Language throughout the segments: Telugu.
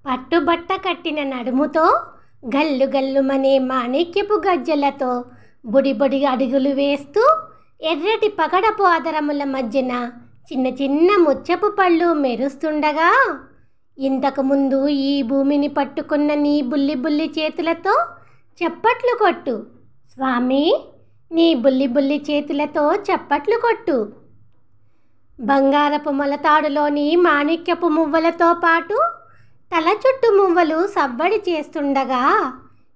పట్టుబట్ట కట్టిన నడుముతో గల్లు గల్లుమనే మాణిక్యపు గజ్జలతో బుడిబుడి అడుగులు వేస్తూ ఎర్రటి పగడపు ఆదరముల మధ్యన చిన్న చిన్న ముచ్చపు పళ్ళు మెరుస్తుండగా, ఇంతకుముందు ఈ భూమిని పట్టుకున్న నీ బుల్లి బుల్లి చేతులతో చప్పట్లు కొట్టు స్వామి, నీ బుల్లి బుల్లి చేతులతో చప్పట్లు కొట్టు. బంగారపు మొలతాడులోని మాణిక్యపు మువ్వలతో పాటు తల చుట్టూ మువ్వలు సవ్వడి చేస్తుండగా,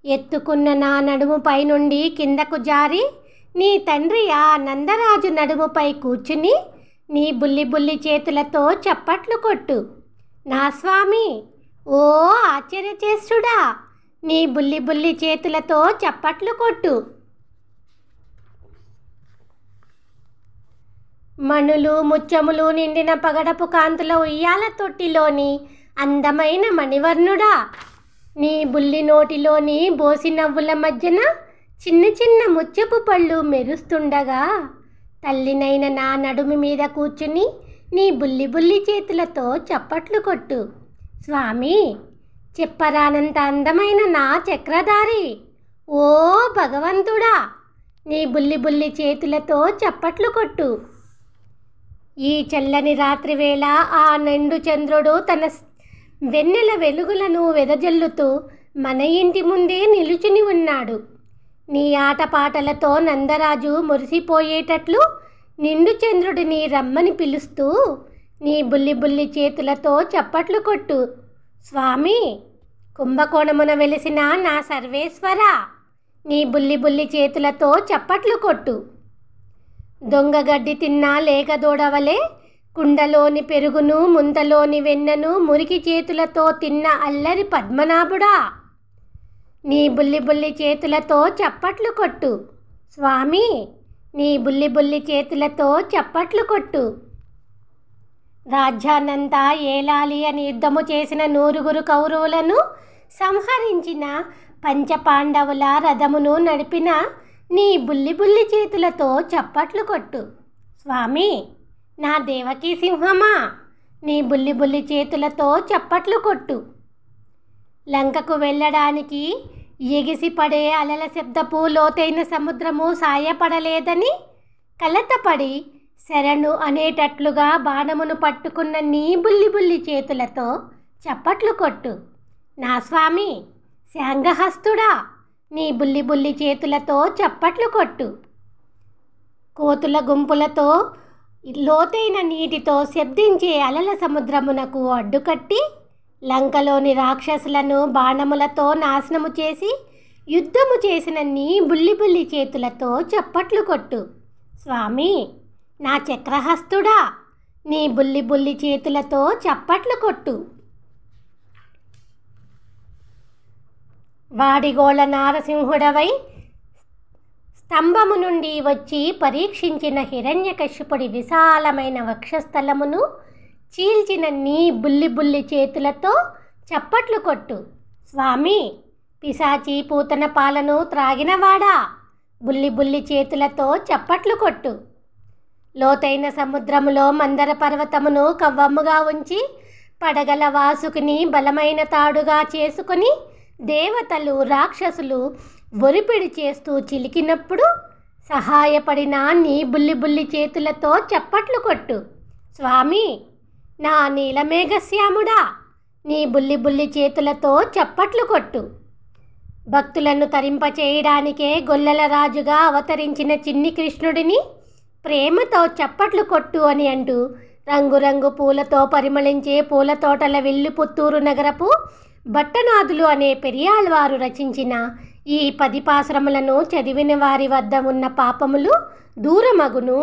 ఎత్తుకున్న నా నడుముపై నుండి కిందకు జారి నీ తండ్రి ఆ నందరాజు నడుముపై కూర్చుని నీ బుల్లి బుల్లి చేతులతో చప్పట్లు కొట్టు నా స్వామి. ఓ ఆశ్చర్యచేష్టుడా, నీ బుల్లి బుల్లి చేతులతో చప్పట్లు కొట్టు. మణులు ముత్యములు నిండిన పగడపు కాంతుల ఉయ్యాల తొట్టిలోని అందమైన మణివర్ణుడా, నీ బుల్లి నోటిలోని బోసి నవ్వుల మధ్యన చిన్న చిన్న ముత్యపు పళ్ళు మెరుస్తుండగా, తల్లినైన నా నడుము మీద కూర్చుని నీ బుల్లి బుల్లి చేతులతో చప్పట్లు కొట్టు స్వామి. చెప్పరానంత అందమైన నా చక్రధారి, ఓ భగవంతుడా, నీ బుల్లి బుల్లి చేతులతో చప్పట్లు కొట్టు. ఈ చల్లని రాత్రివేళ ఆ నిండు చంద్రుడు తన వెన్నెల వెలుగులను వెదజల్లుతూ మన ఇంటి ముందే నిలుచుని ఉన్నాడు. నీ ఆటపాటలతో నందరాజు మురిసిపోయేటట్లు నిండు చంద్రుడిని రమ్మని పిలుస్తూ నీ బుల్లి బుల్లి చేతులతో చప్పట్లు కొట్టు స్వామి. కుంభకోణమున వెలిసిన నా సర్వేశ్వర, నీ బుల్లి బుల్లి చేతులతో చప్పట్లు కొట్టు. దొంగగడ్డి తిన్నా లేక దూడవలే కుండలోని పెరుగును ముంతలోని వెన్నను మురికి చేతులతో తిన్న అల్లరి పద్మనాభుడా, నీ బుల్లి బుల్లి చేతులతో చప్పట్లు కొట్టు స్వామి. నీ బుల్లి బుల్లి చేతులతో చప్పట్లు కొట్టు. రాజ్యాన్నంతా ఏలాలి అని యుద్ధము చేసిన 9 కౌరవులను సంహరించిన పంచపాండవుల రథమును నడిపిన నీ బుల్లి బుల్లి చేతులతో చప్పట్లు కొట్టు స్వామి. నా దేవకీ సింహమా, నీ బుల్లి బుల్లి చేతులతో చప్పట్లు కొట్టు. లంకకు వెళ్ళడానికి ఎగిసిపడే అలల శబ్దపు లోతైన సముద్రము సాయపడలేదని కలతపడి శరణు అనేటట్లుగా బాణమును పట్టుకున్న నీ బుల్లి బుల్లి చేతులతో చప్పట్లు కొట్టు నా స్వామి. శాంగహస్తుడా, నీ బుల్లి బుల్లి చేతులతో చప్పట్లు కొట్టు. కోతుల గుంపులతో లోతైన నీటితో శబ్దించే అలల సముద్రమునకు అడ్డుకట్టి లంకలోని రాక్షసులను బాణములతో నాశనము చేసి యుద్ధము చేసిన నీ బుల్లి బుల్లి చేతులతో చప్పట్లు కొట్టు స్వామి. నా చక్రహస్తుడా, నీ బుల్లి బుల్లి చేతులతో చప్పట్లు కొట్టు. వాడిగోళ నారసింహుడవై స్తంభము నుండి వచ్చి పరీక్షించిన హిరణ్యకశిపుడి విశాలమైన వక్షస్థలమును చీల్చిన నీ బుల్లి బుల్లి చేతులతో చప్పట్లు కొట్టు స్వామి. పిశాచి పూతన పాలను త్రాగినవాడా, బుల్లి బుల్లి చేతులతో చప్పట్లు కొట్టు. లోతైన సముద్రములో మందర పర్వతమును కవ్వముగా ఉంచి పడగల వాసుకుని బలమైన తాడుగా చేసుకుని దేవతలు రాక్షసులు ఒరిపిడి చేస్తూ చిలికినప్పుడు సహాయపడిన నీ బుల్లి బుల్లి చేతులతో చప్పట్లు కొట్టు స్వామి. నా నీలమేఘశ్యాముడా, నీ బుల్లి బుల్లి చేతులతో చప్పట్లు కొట్టు. భక్తులను తరింపచేయడానికే గొల్లల రాజుగా అవతరించిన చిన్ని కృష్ణుడిని ప్రేమతో చప్పట్లు కొట్టు అని అంటూ రంగురంగు పూలతో పరిమళించే పూల తోటల వెల్లు పుత్తూరు నగరపు భట్టనాథులు అనే పెరియాళ్వారు రచించిన ఈ 10 పాసురములను చదివిన వారి వద్ద ఉన్న పాపములు దూరమగును.